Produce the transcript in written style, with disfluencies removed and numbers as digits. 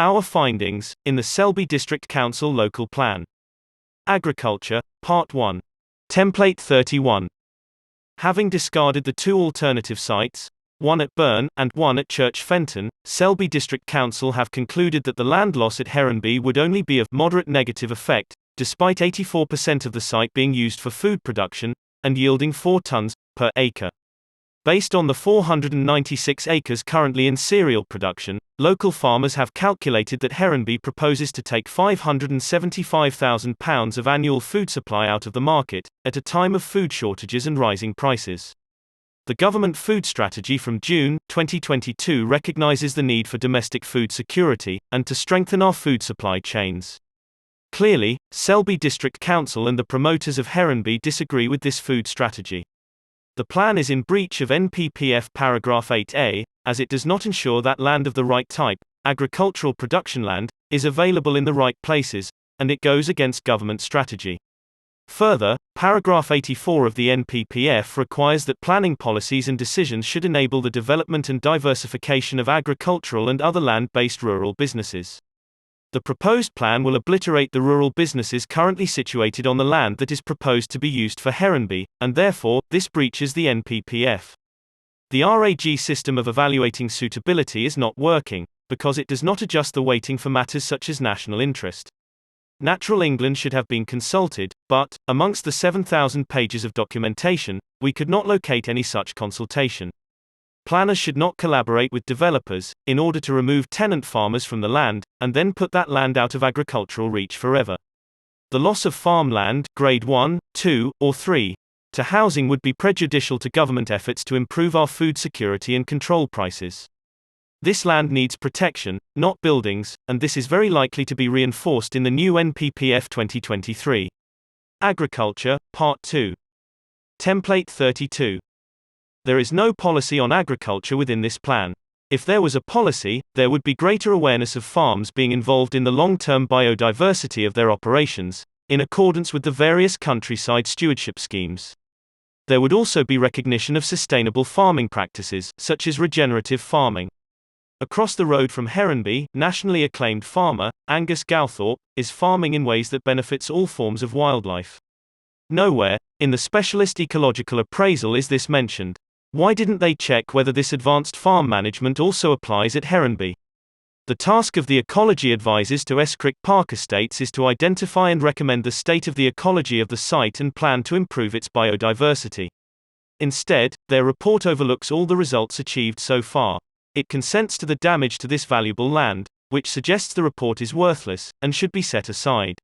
Our findings, in the Selby District Council Local Plan. Agriculture, Part 1. Template 31. Having discarded the two alternative sites, one at Burn, and one at Church Fenton, Selby District Council have concluded that the land loss at Heronby would only be of moderate negative effect, despite 84% of the site being used for food production, and yielding 4 tonnes per acre. Based on the 496 acres currently in cereal production, local farmers have calculated that Heronby proposes to take £575,000 of annual food supply out of the market, at a time of food shortages and rising prices. The government food strategy from June 2022 recognises the need for domestic food security, and to strengthen our food supply chains. Clearly, Selby District Council and the promoters of Heronby disagree with this food strategy. The plan is in breach of NPPF paragraph 8A, as it does not ensure that land of the right type, agricultural production land, is available in the right places, and it goes against government strategy. Further, paragraph 84 of the NPPF requires that planning policies and decisions should enable the development and diversification of agricultural and other land-based rural businesses. The proposed plan will obliterate the rural businesses currently situated on the land that is proposed to be used for Heronby, and therefore, this breaches the NPPF. The RAG system of evaluating suitability is not working, because it does not adjust the weighting for matters such as national interest. Natural England should have been consulted, but, amongst the 7,000 pages of documentation, we could not locate any such consultation. Planners should not collaborate with developers, in order to remove tenant farmers from the land, and then put that land out of agricultural reach forever. The loss of farmland, grade 1, 2, or 3, to housing would be prejudicial to government efforts to improve our food security and control prices. This land needs protection, not buildings, and this is very likely to be reinforced in the new NPPF 2023. Agriculture, Part 2. Template 32. There is no policy on agriculture within this plan. If there was a policy, there would be greater awareness of farms being involved in the long-term biodiversity of their operations, in accordance with the various countryside stewardship schemes. There would also be recognition of sustainable farming practices, such as regenerative farming. Across the road from Heronby, nationally acclaimed farmer, Angus Gowthorpe, is farming in ways that benefits all forms of wildlife. Nowhere, in the specialist ecological appraisal is this mentioned. Why didn't they check whether this advanced farm management also applies at Heronby? The task of the ecology advisors to Escrick Park Estates is to identify and recommend the state of the ecology of the site and plan to improve its biodiversity. Instead, their report overlooks all the results achieved so far. It consents to the damage to this valuable land, which suggests the report is worthless, and should be set aside.